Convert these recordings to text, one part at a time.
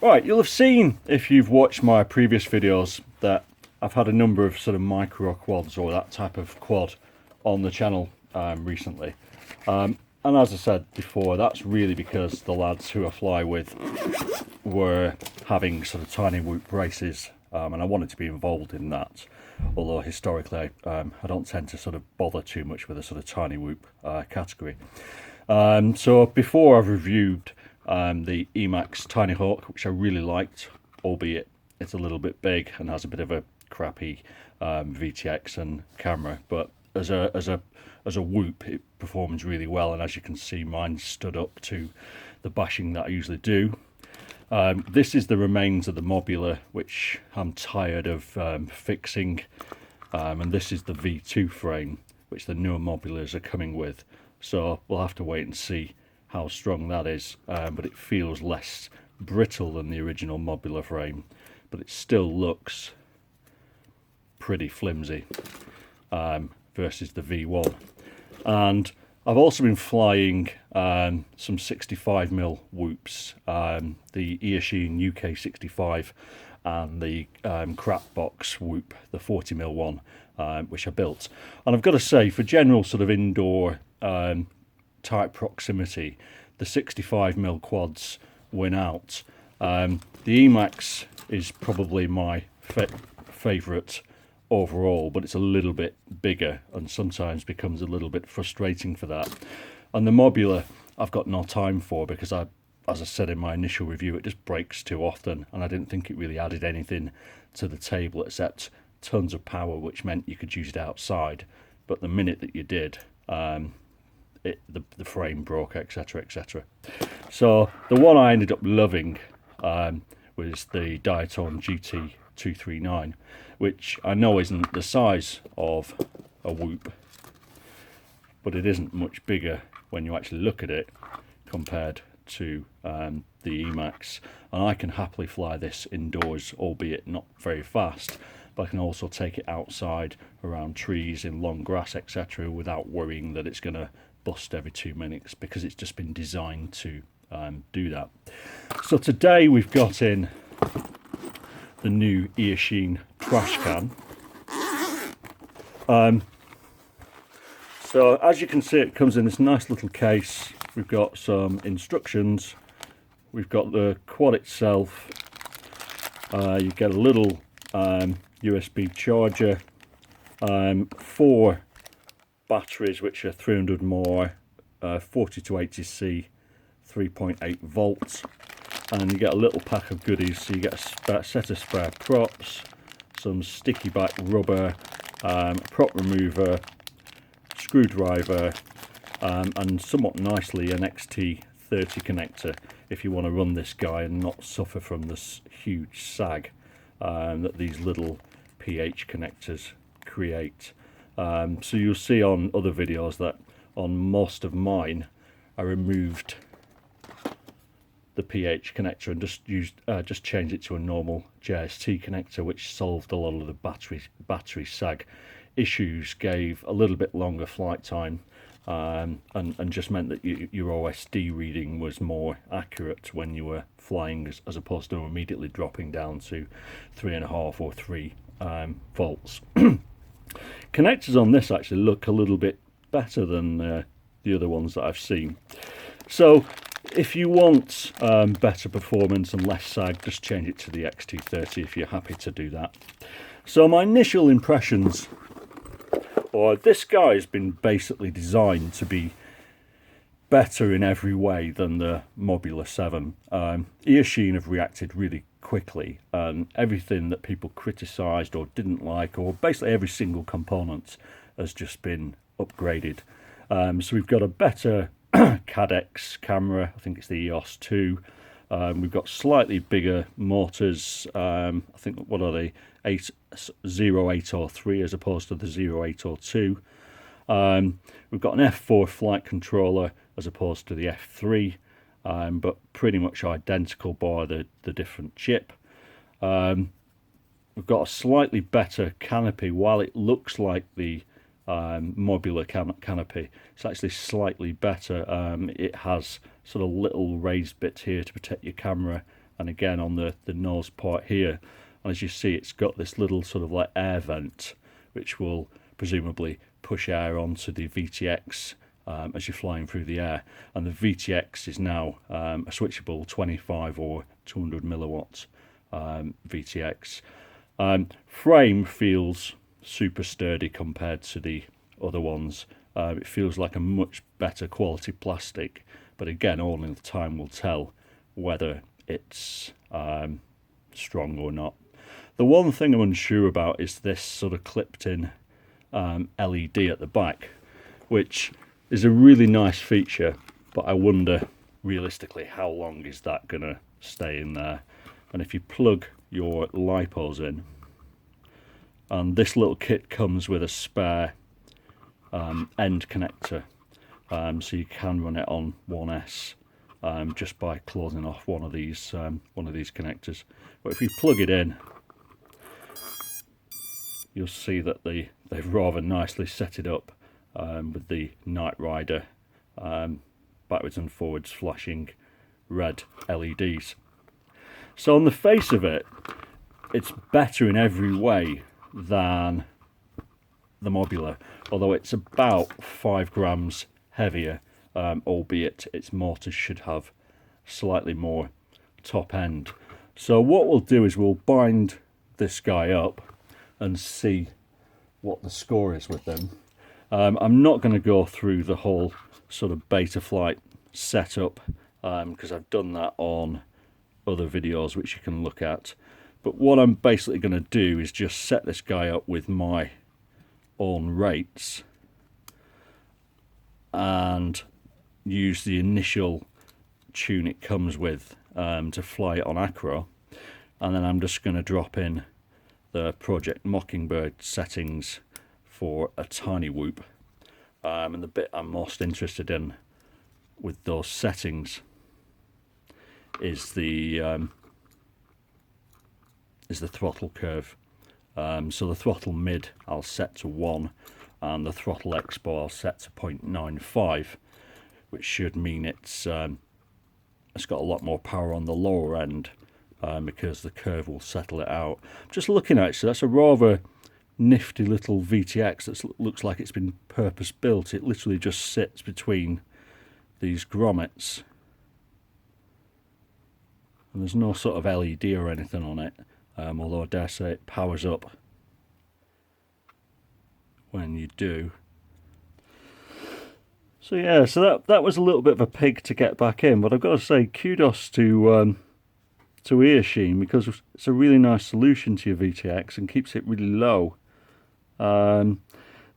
Right, you'll have seen, if you've watched my previous videos, that I've had a number of sort of micro quads or that type of quad on the channel recently. And as I said before, that's really because the lads who I fly with were having sort of tiny whoop races, and I wanted to be involved in that. Although historically I don't tend to sort of bother too much with a sort of tiny whoop category. So before I've reviewed the Emax Tiny Hawk, which I really liked, albeit it's a little bit big and has a bit of a crappy VTX and camera, but as a whoop it performs really well, and as you can see, mine stood up to the bashing that I usually do. This is the remains of the Mobula, which I'm tired of fixing, and this is the V2 frame, which the newer Mobulas are coming with. So we'll have to wait and see how strong that is, but it feels less brittle than the original Mobula frame, but it still looks pretty flimsy versus the V1. And I've also been flying some 65mm whoops, the Eachine UK 65 and the crap box whoop, the 40mm one, which I built. And I've got to say, for general sort of indoor tight proximity, the 65mm quads win out. The Emax is probably my favourite overall, but it's a little bit bigger and sometimes becomes a little bit frustrating for that. And the Mobula I've got no time for, because as I said in my initial review, it just breaks too often, and I didn't think it really added anything to the table except tons of power, which meant you could use it outside. But the minute that you did, the frame broke, etc, etc. So the one I ended up loving was the Diatone GT239, which I know isn't the size of a whoop, but it isn't much bigger when you actually look at it compared to the Emax. And I can happily fly this indoors, albeit not very fast, but I can also take it outside around trees in long grass, etc, without worrying that it's going to bust every 2 minutes, because it's just been designed to do that. So today we've got in the new Eachine Trashcan. So as you can see, it comes in this nice little case. We've got some instructions, we've got the quad itself, you get a little USB charger, 4 batteries which are 300 mAh, 40 to 80C, 3.8 volts, and you get a little pack of goodies. So you get a set of spare props, some sticky back rubber, prop remover, screwdriver, and somewhat nicely an XT30 connector if you want to run this guy and not suffer from this huge sag that these little PH connectors create. So you'll see on other videos that on most of mine I removed the PH connector and just changed it to a normal JST connector, which solved a lot of the battery sag issues, gave a little bit longer flight time, and just meant that your OSD reading was more accurate when you were flying, as opposed to immediately dropping down to 3.5 or 3 volts. Connectors on this actually look a little bit better than the other ones that I've seen. So if you want better performance and less sag, just change it to the XT30 if you're happy to do that. So my initial impressions, or this guy has been basically designed to be better in every way than the Mobula 7. Eachine have reacted really quickly, and everything that people criticised or didn't like, or basically every single component, has just been upgraded. So we've got a better Cadex camera, I think it's the EOS 2. We've got slightly bigger motors, I think, what are they, 0803 as opposed to the 0802. We've got an F4 flight controller as opposed to the F3, but pretty much identical by the different chip. We've got a slightly better canopy. While it looks like the Mobula canopy, it's actually slightly better. It has sort of little raised bits here to protect your camera and again on the nose part here. And as you see, it's got this little sort of like air vent, which will presumably push air onto the VTX as you're flying through the air. And the VTX is now a switchable 25 or 200 milliwatt VTX. Frame feels super sturdy compared to the other ones. It feels like a much better quality plastic, but again, only time will tell whether it's strong or not. The one thing I'm unsure about is this sort of clipped in LED at the back, which is a really nice feature, but I wonder realistically how long is that going to stay in there. And if you plug your LiPos in, and this little kit comes with a spare end connector, so you can run it on 1S just by closing off one of these connectors. But if you plug it in, you'll see that they've rather nicely set it up with the Knight Rider backwards and forwards flashing red LEDs. So on the face of it, it's better in every way than the Mobula, although it's about 5 grams heavier, albeit its motor should have slightly more top end. So what we'll do is we'll bind this guy up and see what the score is with them. I'm not going to go through the whole sort of Betaflight setup because I've done that on other videos which you can look at. But what I'm basically going to do is just set this guy up with my own rates and use the initial tune it comes with to fly it on acro, and then I'm just going to drop in the Project Mockingbird settings for a tiny whoop. And the bit I'm most interested in with those settings is the throttle curve. So the throttle mid I'll set to 1, and the throttle expo I'll set to 0.95, which should mean it's got a lot more power on the lower end because the curve will settle it out. Just looking at it, so that's a rather nifty little VTX that looks like it's been purpose built. It literally just sits between these grommets, and there's no sort of LED or anything on it, although I dare say it powers up when you do. So yeah, so that was a little bit of a pig to get back in, but I've got to say kudos to Eachine, because it's a really nice solution to your VTX and keeps it really low. Now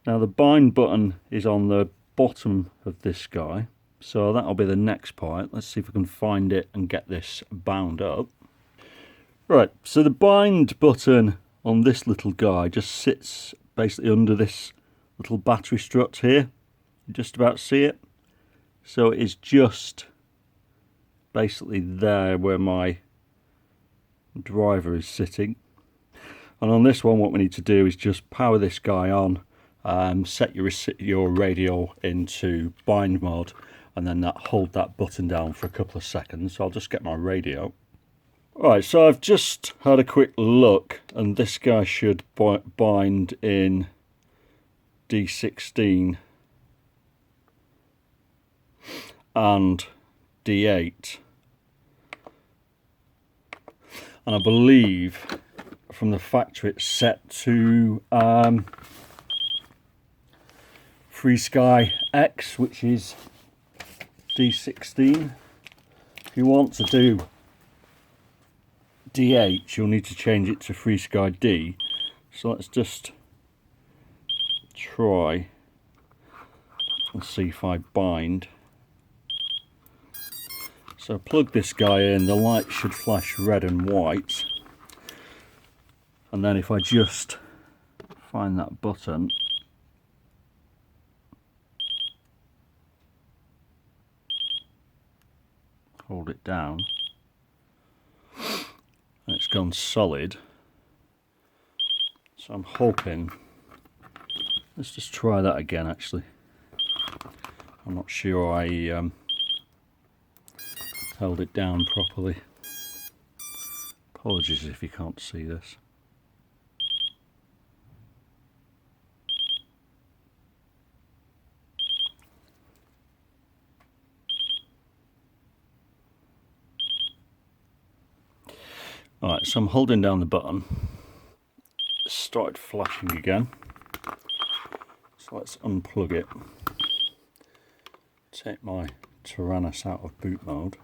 the bind button is on the bottom of this guy, so that'll be the next part. Let's see if we can find it and get this bound up. Right, so the bind button on this little guy just sits basically under this little battery strut here. You just about see it. So it is just basically there where my driver is sitting. And on this one, what we need to do is just power this guy on, set your radio into bind mode, and then hold that button down for a couple of seconds. So I'll just get my radio. Alright, so I've just had a quick look, and this guy should bind in D16 and D8. And I believe from the factory it's set to FreeSky X, which is D16. If you want to do D8, you'll need to change it to FreeSky D. So let's just try and see if I bind. So plug this guy in, the light should flash red and white, and then if I just find that button, hold it down, and it's gone solid. So I'm hoping, let's just try that again actually. I'm not sure I held it down properly. Apologies if you can't see this. Alright, so I'm holding down the button. It started flashing again. So let's unplug it. Take my Tyrannus out of boot mode.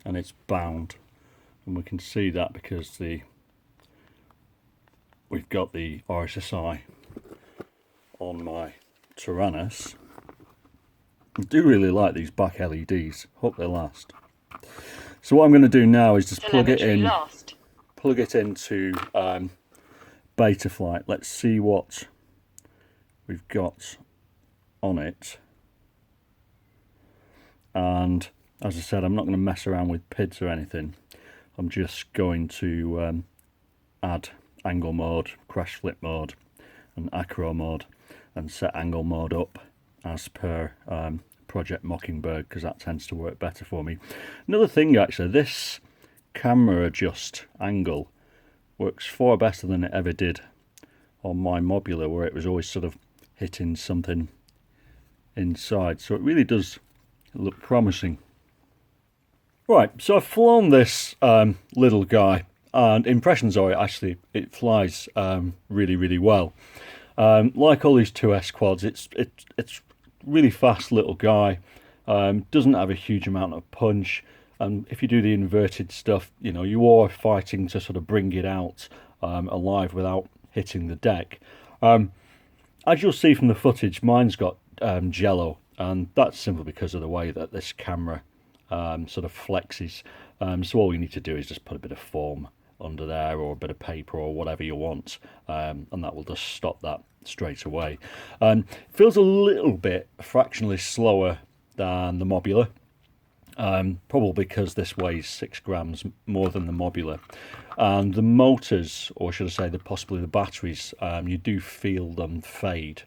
And it's bound. And we can see that because we've got the RSSI on my Tyrannus. I do really like these back LEDs. Hope they last. So what I'm going to do now is just plug it in. Plug it into Betaflight. Let's see what we've got on it. And as I said, I'm not going to mess around with PIDs or anything. I'm just going to add angle mode, crash flip mode and acro mode, and set angle mode up as per Project Mockingbird, because that tends to work better for me. Another thing actually, this camera adjust angle works far better than it ever did on my Mobula, where it was always sort of hitting something inside. So it really does look promising. Right, so I've flown this little guy, and impressions are it flies really, really well. Like all these 2S quads, it's really fast little guy. Doesn't have a huge amount of punch, and if you do the inverted stuff, you know, you are fighting to sort of bring it out alive without hitting the deck. As you'll see from the footage, mine's got jello, and that's simply because of the way that this camera sort of flexes. So all you need to do is just put a bit of foam under there, or a bit of paper, or whatever you want, and that will just stop that straight away. Feels a little bit fractionally slower than the Mobula, probably because this weighs 6 grams more than the Mobula, and the motors, or should I say possibly the batteries, you do feel them fade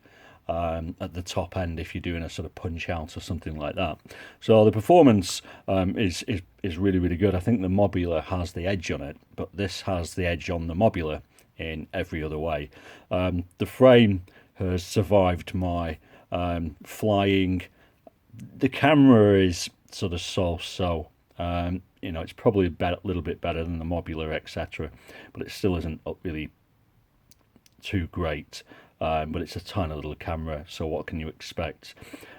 at the top end if you're doing a sort of punch out or something like that. So the performance is really, really good. I think the Mobula has the edge on it, but this has the edge on the Mobula in every other way. The frame has survived my flying. The camera is sort of so-so. You know, it's probably a little bit better than the Mobula, etc., but it still isn't really too great. But it's a tiny little camera, so what can you expect?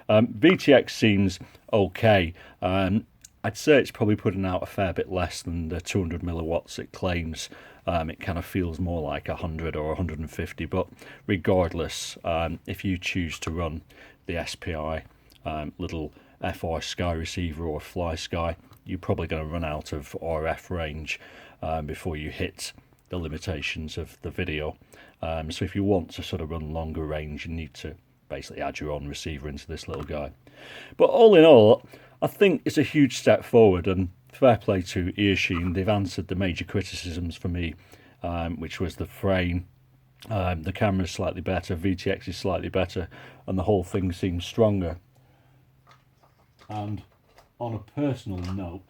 VTX seems okay. I'd say it's probably putting out a fair bit less than the 200 milliwatts it claims. It kind of feels more like 100 or 150, but regardless, if you choose to run the SPI little FR Sky receiver or Fly Sky, you're probably going to run out of RF range before you hit the limitations of the video. So if you want to sort of run longer range, you need to basically add your own receiver into this little guy. But all in all, I think it's a huge step forward, and fair play to Eachine. They've answered the major criticisms for me, which was the frame, the camera's slightly better, VTX is slightly better, and the whole thing seems stronger. And on a personal note,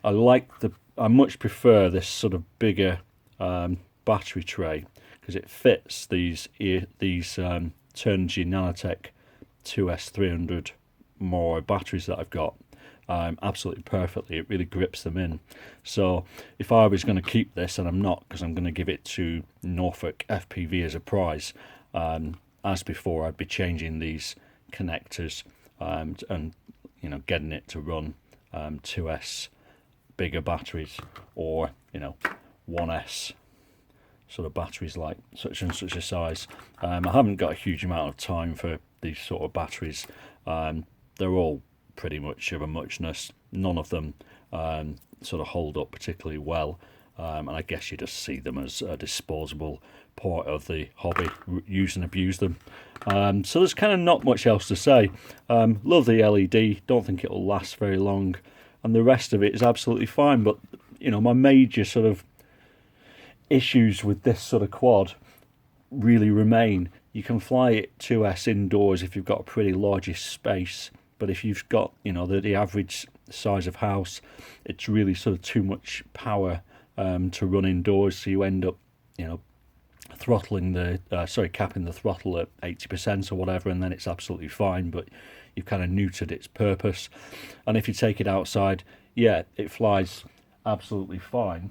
I much prefer this sort of bigger battery tray, because it fits these Turnigy Nanotech 2S300 more batteries that I've got absolutely perfectly. It really grips them in. So if I was going to keep this, and I'm not, because I'm going to give it to Norfolk FPV as a prize, as before, I'd be changing these connectors and you know, getting it to run 2S bigger batteries, or you know, 1S sort of batteries like such and such a size. I haven't got a huge amount of time for these sort of batteries. They're all pretty much of a muchness. None of them sort of hold up particularly well, and I guess you just see them as a disposable part of the hobby. Use and abuse them. So there's kind of not much else to say. Love the LED. Don't think it will last very long, and the rest of it is absolutely fine. But you know, my major sort of issues with this sort of quad really remain. you can fly it 2S indoors if you've got a pretty largish space, but if you've got, you know, the average size of house, it's really sort of too much power to run indoors, so you end up, you know, throttling the capping the throttle at 80% or whatever, and then it's absolutely fine, but you've kind of neutered its purpose. And if you take it outside, yeah, it flies absolutely fine,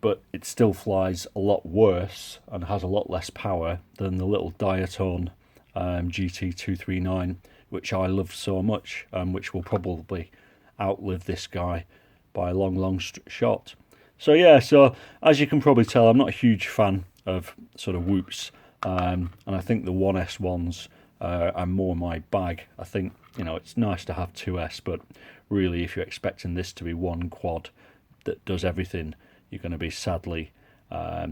but it still flies a lot worse and has a lot less power than the little Diaton GT239, which I love so much, which will probably outlive this guy by a long shot. So yeah, so as you can probably tell, I'm not a huge fan of sort of whoops, and I think the 1S ones are more my bag. I think, you know, it's nice to have 2S, but really if you're expecting this to be one quad that does everything, you're going to be sadly out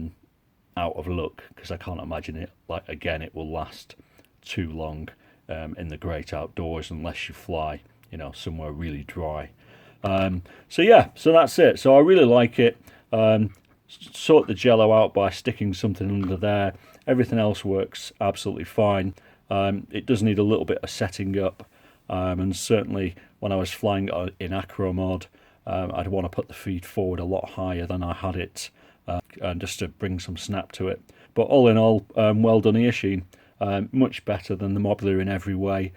of luck, because I can't imagine it, like, again, it will last too long in the great outdoors unless you fly, you know, somewhere really dry. So yeah, so that's it. So I really like it. Sort the jello out by sticking something under there. Everything else works absolutely fine. It does need a little bit of setting up, and certainly when I was flying in acro mode, I'd want to put the feed forward a lot higher than I had it, and just to bring some snap to it. But all in all, well done, Eachine. Much better than the Mobula in every way.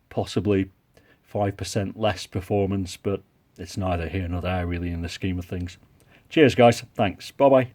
Possibly 5% less performance, but it's neither here nor there really in the scheme of things. Cheers guys, thanks, bye bye.